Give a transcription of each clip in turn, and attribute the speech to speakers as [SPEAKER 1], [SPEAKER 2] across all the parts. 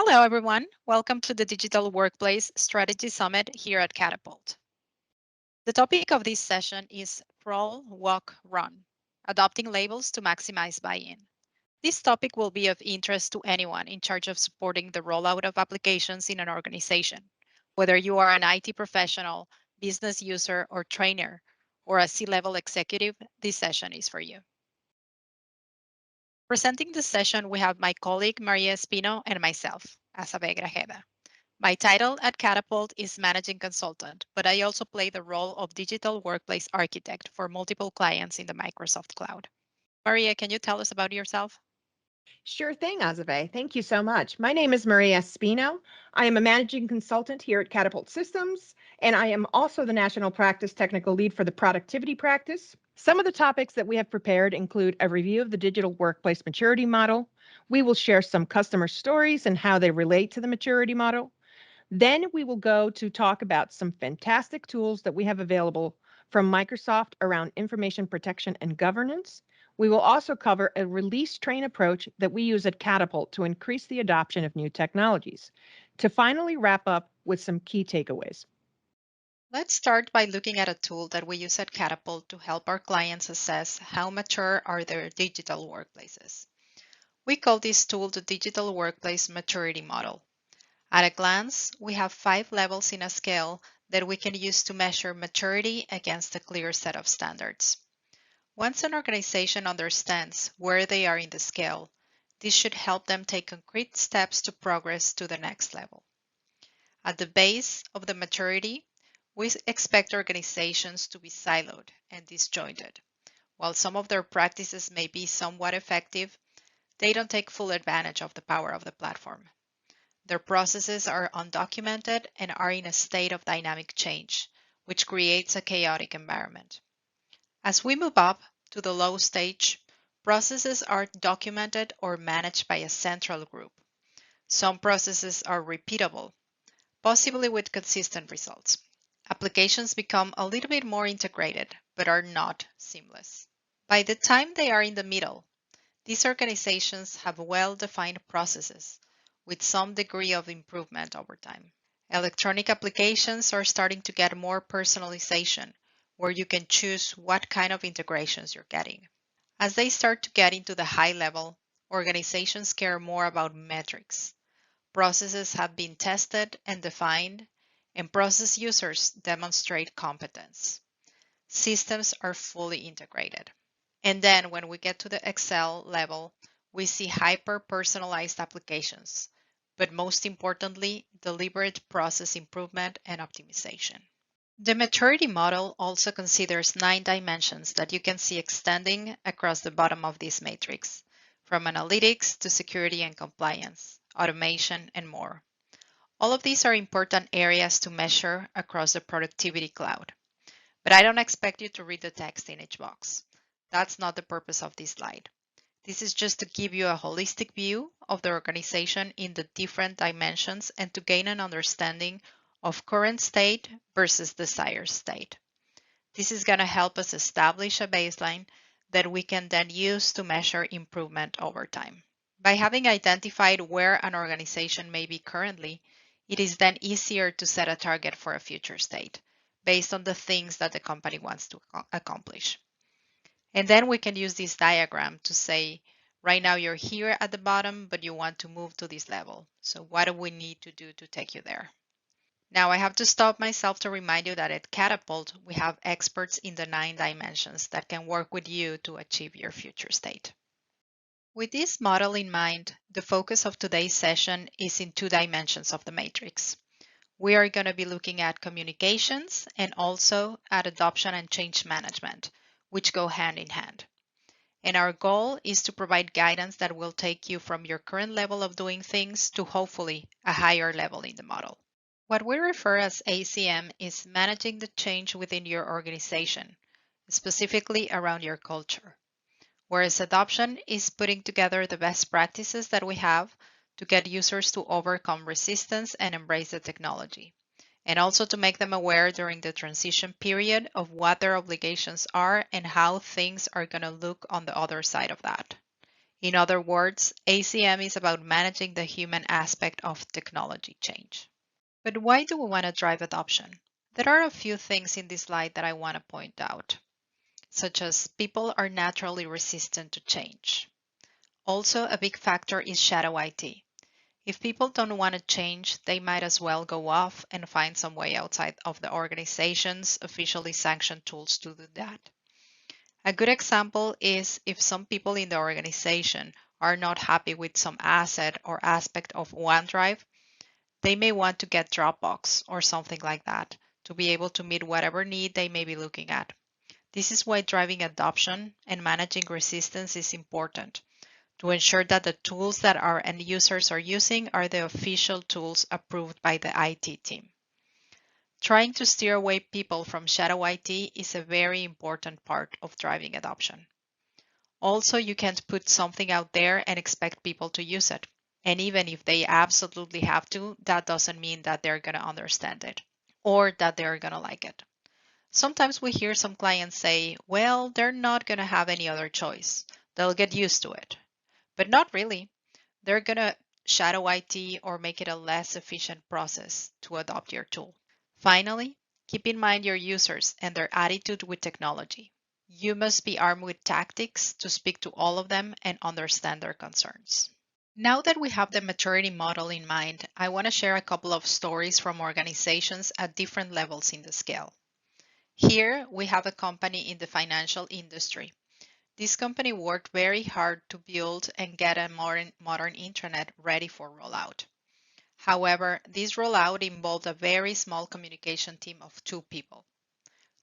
[SPEAKER 1] Hello, everyone. Welcome to the Digital Workplace Strategy Summit here at Catapult. The topic of this session is Crawl, Walk, Run, adopting labels to maximize buy-in. This topic will be of interest to anyone in charge of supporting the rollout of applications in an organization. Whether you are an IT professional, business user, or trainer, or a C-level executive, this session is for you. Presenting the session, we have my colleague Maria Espino and myself, Asabe Grajeda. My title at Catapult is Managing Consultant, but I also play the role of Digital Workplace Architect for multiple clients in the Microsoft Cloud. Maria, can you tell us about yourself?
[SPEAKER 2] Sure thing, Azabe. Thank you so much. My name is Maria Spino. I am a managing consultant here at Catapult Systems, and I am also the National Practice Technical Lead for the Productivity Practice. Some of the topics that we have prepared include a review of the digital workplace maturity model. We will share some customer stories and how they relate to the maturity model. Then we will go to talk about some fantastic tools that we have available from Microsoft around information protection and governance. We will also cover a release train approach that we use at Catapult to increase the adoption of new technologies. To finally wrap up with some key takeaways.
[SPEAKER 1] Let's start by looking at a tool that we use at Catapult to help our clients assess how mature are their digital workplaces. We call this tool the Digital Workplace Maturity Model. At a glance, we have 5 levels in a scale that we can use to measure maturity against a clear set of standards. Once an organization understands where they are in the scale, this should help them take concrete steps to progress to the next level. At the base of the maturity, we expect organizations to be siloed and disjointed. While some of their practices may be somewhat effective, they don't take full advantage of the power of the platform. Their processes are undocumented and are in a state of dynamic change, which creates a chaotic environment. As we move up to the low stage, processes are documented or managed by a central group. Some processes are repeatable, possibly with consistent results. Applications become a little bit more integrated, but are not seamless. By the time they are in the middle, these organizations have well-defined processes with some degree of improvement over time. Electronic applications are starting to get more personalization, where you can choose what kind of integrations you're getting. As they start to get into the high level, organizations care more about metrics. Processes have been tested and defined, and process users demonstrate competence. Systems are fully integrated. And then when we get to the Excel level, we see hyper-personalized applications, but most importantly, deliberate process improvement and optimization. The maturity model also considers 9 dimensions that you can see extending across the bottom of this matrix, from analytics to security and compliance, automation, and more. All of these are important areas to measure across the productivity cloud. But I don't expect you to read the text in each box. That's not the purpose of this slide. This is just to give you a holistic view of the organization in the different dimensions and to gain an understanding of current state versus desired state. This is going to help us establish a baseline that we can then use to measure improvement over time. By having identified where an organization may be currently, it is then easier to set a target for a future state based on the things that the company wants to accomplish. And then we can use this diagram to say, right now you're here at the bottom, but you want to move to this level. So what do we need to do to take you there? Now I have to stop myself to remind you that at Catapult, we have experts in the 9 dimensions that can work with you to achieve your future state. With this model in mind, the focus of today's session is in 2 dimensions of the matrix. We are going to be looking at communications and also at adoption and change management, which go hand in hand. And our goal is to provide guidance that will take you from your current level of doing things to hopefully a higher level in the model. What we refer as ACM is managing the change within your organization, specifically around your culture. Whereas adoption is putting together the best practices that we have to get users to overcome resistance and embrace the technology, and also to make them aware during the transition period of what their obligations are and how things are going to look on the other side of that. In other words, ACM is about managing the human aspect of technology change. But why do we want to drive adoption? There are a few things in this slide that I want to point out, such as people are naturally resistant to change. Also, a big factor is shadow IT. If people don't want to change, they might as well go off and find some way outside of the organization's officially sanctioned tools to do that. A good example is if some people in the organization are not happy with some asset or aspect of OneDrive, they may want to get Dropbox or something like that to be able to meet whatever need they may be looking at. This is why driving adoption and managing resistance is important to ensure that the tools that our end users are using are the official tools approved by the IT team. Trying to steer away people from shadow IT is a very important part of driving adoption. Also, you can't put something out there and expect people to use it. And even if they absolutely have to, that doesn't mean that they're going to understand it or that they're going to like it. Sometimes we hear some clients say, well, they're not going to have any other choice. They'll get used to it. But not really. They're going to shadow IT or make it a less efficient process to adopt your tool. Finally, keep in mind your users and their attitude with technology. You must be armed with tactics to speak to all of them and understand their concerns. Now that we have the maturity model in mind, I want to share a couple of stories from organizations at different levels in the scale. Here, we have a company in the financial industry. This company worked very hard to build and get a modern intranet ready for rollout. However, this rollout involved a very small communication team of 2 people.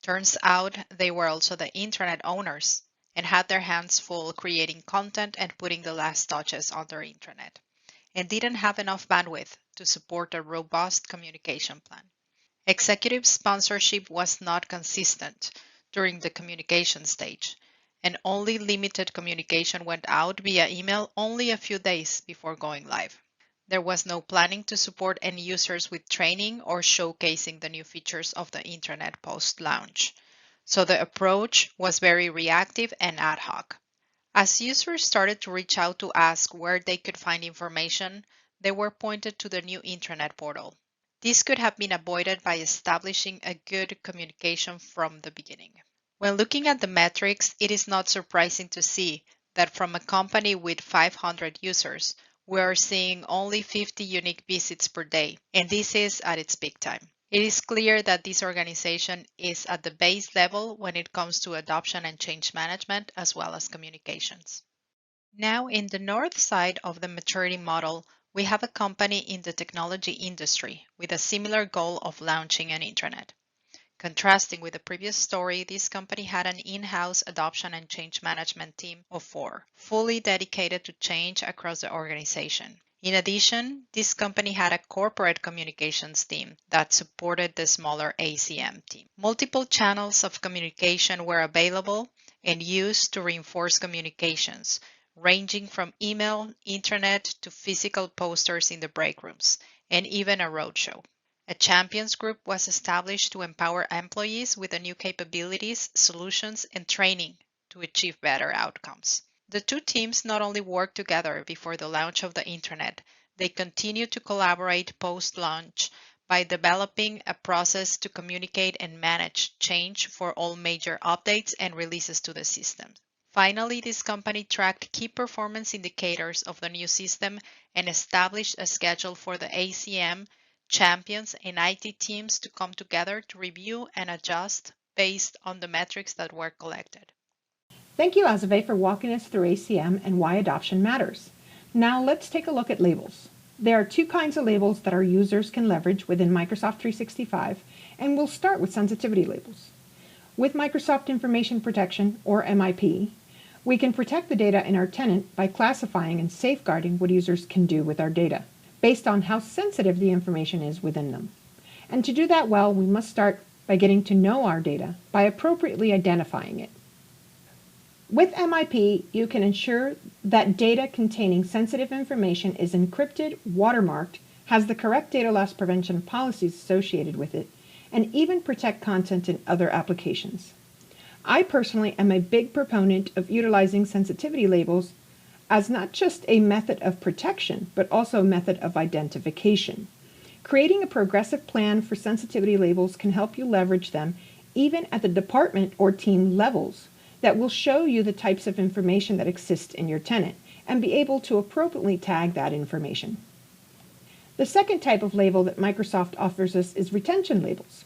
[SPEAKER 1] Turns out they were also the intranet owners and had their hands full creating content and putting the last touches on their intranet, and didn't have enough bandwidth to support a robust communication plan. Executive sponsorship was not consistent during the communication stage, and only limited communication went out via email only a few days before going live. There was no planning to support end users with training or showcasing the new features of the internet post launch. So the approach was very reactive and ad hoc. As users started to reach out to ask where they could find information, they were pointed to the new intranet portal. This could have been avoided by establishing a good communication from the beginning. When looking at the metrics, it is not surprising to see that from a company with 500 users, we are seeing only 50 unique visits per day, and this is at its peak time. It is clear that this organization is at the base level when it comes to adoption and change management, as well as communications. Now, in the north side of the maturity model, we have a company in the technology industry with a similar goal of launching an intranet. Contrasting with the previous story, this company had an in-house adoption and change management team of 4, fully dedicated to change across the organization. In addition, this company had a corporate communications team that supported the smaller ACM team. Multiple channels of communication were available and used to reinforce communications, ranging from email, internet, to physical posters in the break rooms, and even a roadshow. A champions group was established to empower employees with the new capabilities, solutions, and training to achieve better outcomes. The 2 teams not only worked together before the launch of the internet, they continued to collaborate post-launch by developing a process to communicate and manage change for all major updates and releases to the system. Finally, this company tracked key performance indicators of the new system and established a schedule for the ACM champions and IT teams to come together to review and adjust based on the metrics that were collected.
[SPEAKER 2] Thank you, Azave, for walking us through ACM and why adoption matters. Now let's take a look at labels. There are 2 kinds of labels that our users can leverage within Microsoft 365, and we'll start with sensitivity labels. With Microsoft Information Protection, or MIP, we can protect the data in our tenant by classifying and safeguarding what users can do with our data, based on how sensitive the information is within them. And to do that well, we must start by getting to know our data by appropriately identifying it. With MIP, you can ensure that data containing sensitive information is encrypted, watermarked, has the correct data loss prevention policies associated with it, and even protect content in other applications. I personally am a big proponent of utilizing sensitivity labels as not just a method of protection, but also a method of identification. Creating a progressive plan for sensitivity labels can help you leverage them even at the department or team levels that will show you the types of information that exist in your tenant and be able to appropriately tag that information. The second type of label that Microsoft offers us is retention labels.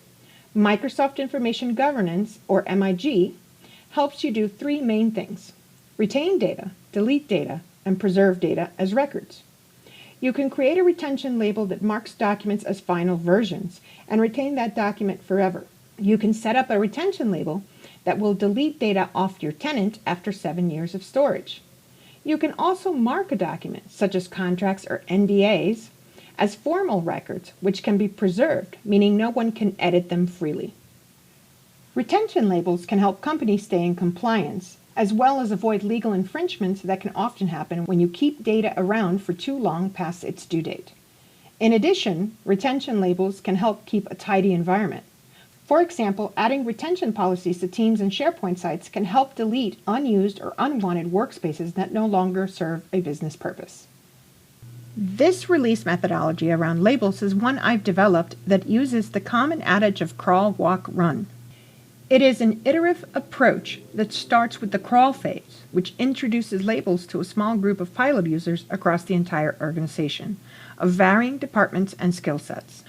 [SPEAKER 2] Microsoft Information Governance, or MIG, helps you do three main things: retain data, delete data, and preserve data as records. You can create a retention label that marks documents as final versions and retain that document forever. You can set up a retention label that will delete data off your tenant after 7 years of storage. You can also mark a document, such as contracts or NDAs, as formal records, which can be preserved, meaning no one can edit them freely. Retention labels can help companies stay in compliance, as well as avoid legal infringements that can often happen when you keep data around for too long past its due date. In addition, retention labels can help keep a tidy environment. For example, adding retention policies to Teams and SharePoint sites can help delete unused or unwanted workspaces that no longer serve a business purpose. This release methodology around labels is one I've developed that uses the common adage of crawl, walk, run. It is an iterative approach that starts with the crawl phase, which introduces labels to a small group of pilot users across the entire organization, of varying departments and skill sets.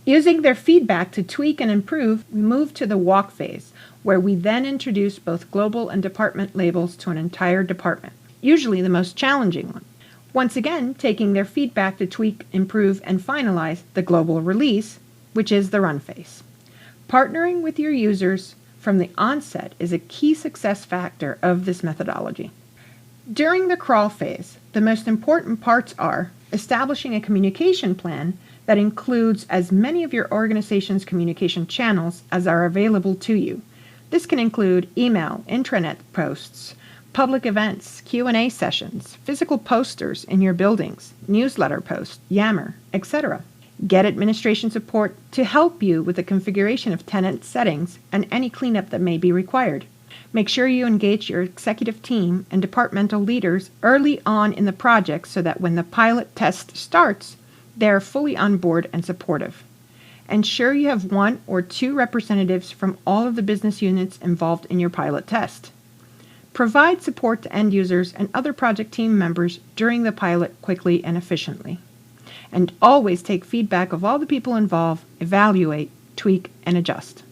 [SPEAKER 2] Using their feedback to tweak and improve, we move to the walk phase, where we then introduce both global and department labels to an entire department, usually the most challenging one. Once again, taking their feedback to tweak, improve, and finalize the global release, which is the run phase. Partnering with your users from the onset is a key success factor of this methodology. During the crawl phase, the most important parts are establishing a communication plan that includes as many of your organization's communication channels as are available to you. This can include email, intranet posts, public events, Q&A sessions, physical posters in your buildings, newsletter posts, Yammer, etc. Get administration support to help you with the configuration of tenant settings and any cleanup that may be required. Make sure you engage your executive team and departmental leaders early on in the project so that when the pilot test starts, they are fully on board and supportive. Ensure you have 1 or 2 representatives from all of the business units involved in your pilot test. Provide support to end users and other project team members during the pilot quickly and efficiently. And always take feedback of all the people involved, evaluate, tweak, and adjust.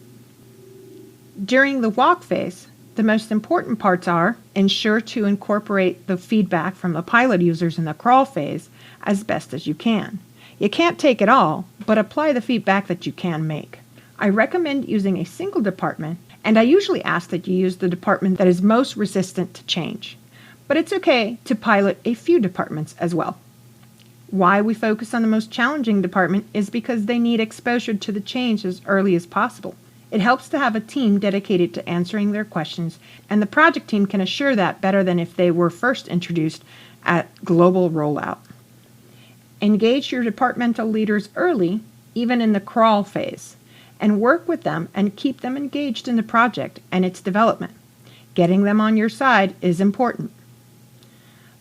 [SPEAKER 2] During the walk phase, the most important parts are ensure to incorporate the feedback from the pilot users in the crawl phase as best as you can. You can't take it all, but apply the feedback that you can make. I recommend using a single department, and I usually ask that you use the department that is most resistant to change. But it's okay to pilot a few departments as well. Why we focus on the most challenging department is because they need exposure to the change as early as possible. It helps to have a team dedicated to answering their questions, and the project team can assure that better than if they were first introduced at global rollout. Engage your departmental leaders early, even in the crawl phase, and work with them and keep them engaged in the project and its development. Getting them on your side is important.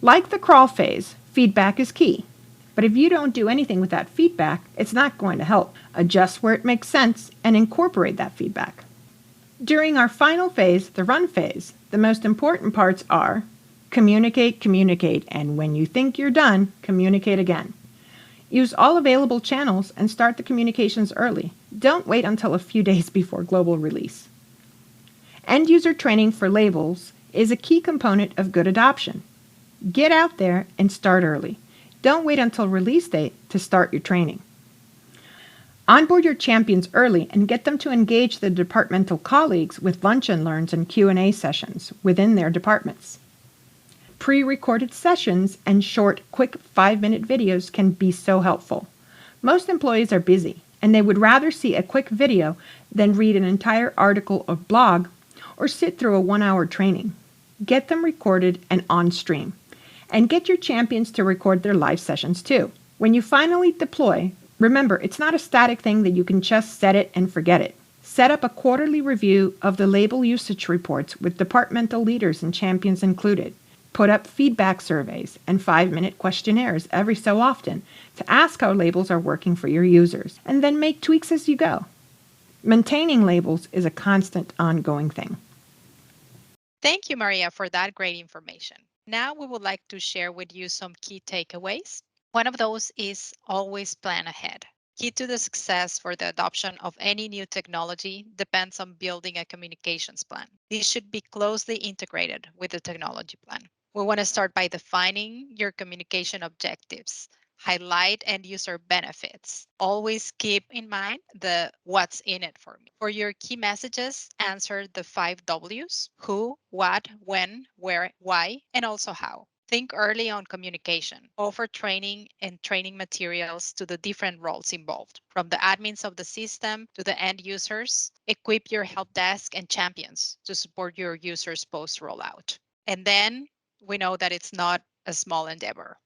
[SPEAKER 2] Like the crawl phase, feedback is key. But if you don't do anything with that feedback, it's not going to help. Adjust where it makes sense and incorporate that feedback. During our final phase, the run phase, the most important parts are communicate, communicate, and when you think you're done, communicate again. Use all available channels and start the communications early. Don't wait until a few days before global release. End user training for labels is a key component of good adoption. Get out there and start early. Don't wait until release date to start your training. Onboard your champions early and get them to engage the departmental colleagues with lunch and learns and Q&A sessions within their departments. Pre-recorded sessions and short, quick 5-minute videos can be so helpful. Most employees are busy, and they would rather see a quick video than read an entire article or blog or sit through a 1-hour training. Get them recorded and on stream. And get your champions to record their live sessions too. When you finally deploy, remember it's not a static thing that you can just set it and forget it. Set up a quarterly review of the label usage reports with departmental leaders and champions included. Put up feedback surveys and 5-minute questionnaires every so often to ask how labels are working for your users, and then make tweaks as you go. Maintaining labels is a constant, ongoing thing.
[SPEAKER 1] Thank you, Maria, for that great information. Now we would like to share with you some key takeaways. One of those is always plan ahead. Key to the success for the adoption of any new technology depends on building a communications plan. This should be closely integrated with the technology plan. We want to start by defining your communication objectives. Highlight end user benefits. Always keep in mind the what's in it for me. For your key messages, answer the 5 W's: who, what, when, where, why, and also how. Think early on communication. Offer training and training materials to the different roles involved, from the admins of the system to the end users. Equip your help desk and champions to support your users post rollout. And then we know that it's not a small endeavor.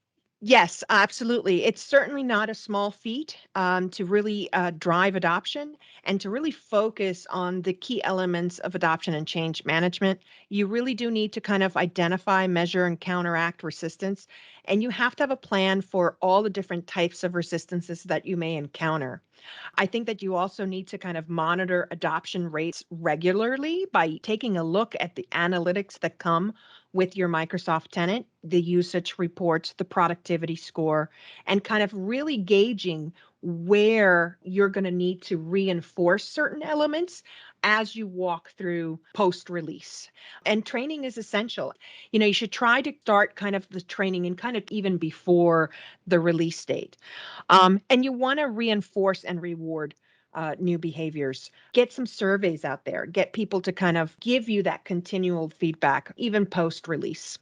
[SPEAKER 2] Yes, absolutely. It's certainly not a small feat to really drive adoption and to really focus on the key elements of adoption and change management. You really do need to kind of identify, measure, and counteract resistance. And you have to have a plan for all the different types of resistances that you may encounter. I think that you also need to kind of monitor adoption rates regularly by taking a look at the analytics that come with your Microsoft tenant, the usage reports, the productivity score, and kind of really gauging where you're going to need to reinforce certain elements as you walk through post release. And training is essential. You should try to start kind of the training and kind of even before the release date. And you want to reinforce and reward new behaviors. Get some surveys out there, get people to kind of give you that continual feedback, even post release.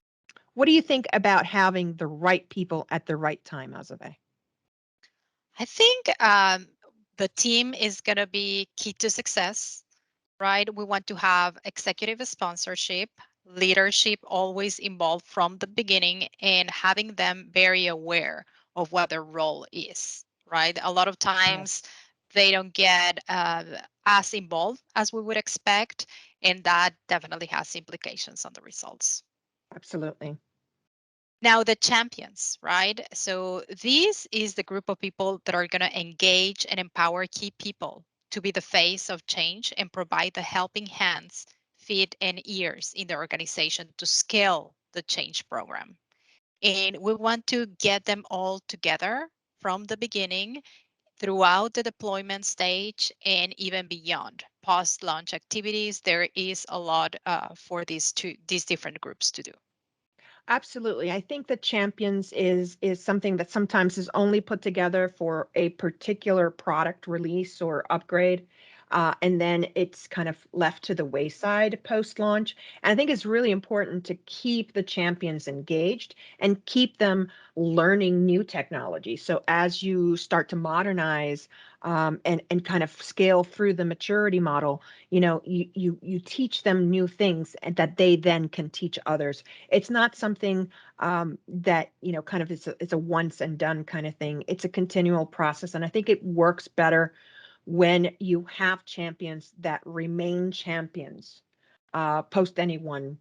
[SPEAKER 2] What do you think about having the right people at the right time, Azave?
[SPEAKER 1] I think the team is going to be key to success, right? We want to have executive sponsorship, leadership always involved from the beginning, and having them very aware of what their role is, right? A lot of times
[SPEAKER 2] Yes,
[SPEAKER 1] they don't get as involved as we would expect, and that definitely has implications on the results.
[SPEAKER 2] absolutely.
[SPEAKER 1] Now, the champions, right? So, this is the group of people that are going to engage and empower key people to be the face of change and provide the helping hands, feet, and ears in the organization to scale the change program. And we want to get them all together from the beginning throughout the deployment stage and even beyond post launch activities. There is a lot for these different groups to do.
[SPEAKER 2] Absolutely. I think that champions is something that sometimes is only put together for a particular product release or upgrade. And then it's kind of left to the wayside post launch. And I think it's really important to keep the champions engaged and keep them learning new technology. So as you start to modernize and kind of scale through the maturity model, you teach them new things and that they then can teach others. It's not something that kind of it's a once and done kind of thing. It's a continual process, and I think it works better when you have champions that remain champions post any one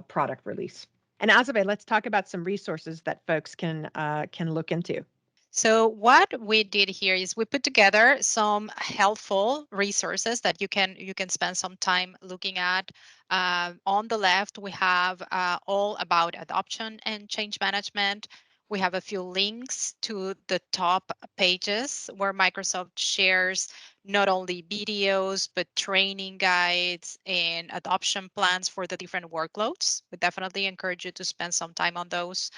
[SPEAKER 2] product release. And Azabe, let's talk about some resources that folks can look into.
[SPEAKER 1] So what we did here is we put together some helpful resources that you can spend some time looking at. On the left, we have all about adoption and change management. We have a few links to the top pages where Microsoft shares not only videos but training guides and adoption plans for the different workloads. We definitely encourage you to spend some time on those.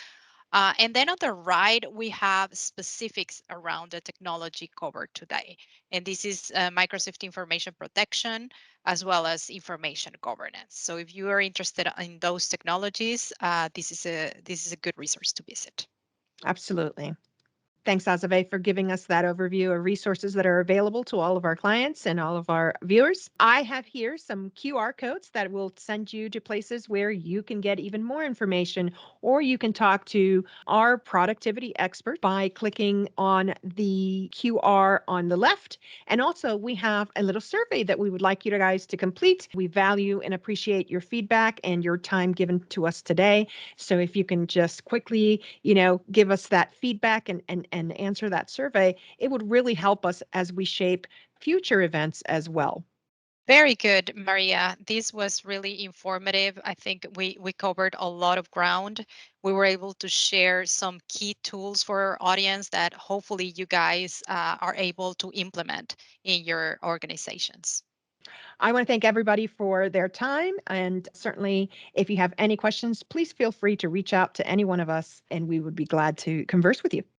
[SPEAKER 1] And then on the right, we have specifics around the technology covered today. And this is Microsoft information protection as well as information governance. So if you are interested in those technologies, this is a good resource to visit.
[SPEAKER 2] Absolutely. Thanks, Azave, for giving us that overview of resources that are available to all of our clients and all of our viewers. I have here some QR codes that will send you to places where you can get even more information, or you can talk to our productivity expert by clicking on the QR on the left. And also, we have a little survey that we would like you guys to complete. We value and appreciate your feedback and your time given to us today. So if you can just quickly, give us that feedback and answer that survey, it would really help us as we shape future events as well.
[SPEAKER 1] Very good, Maria. This was really informative. I think we covered a lot of ground. We were able to share some key tools for our audience that hopefully you guys are able to implement in your organizations.
[SPEAKER 2] I want to thank everybody for their time. And certainly, if you have any questions, please feel free to reach out to any one of us, and we would be glad to converse with you.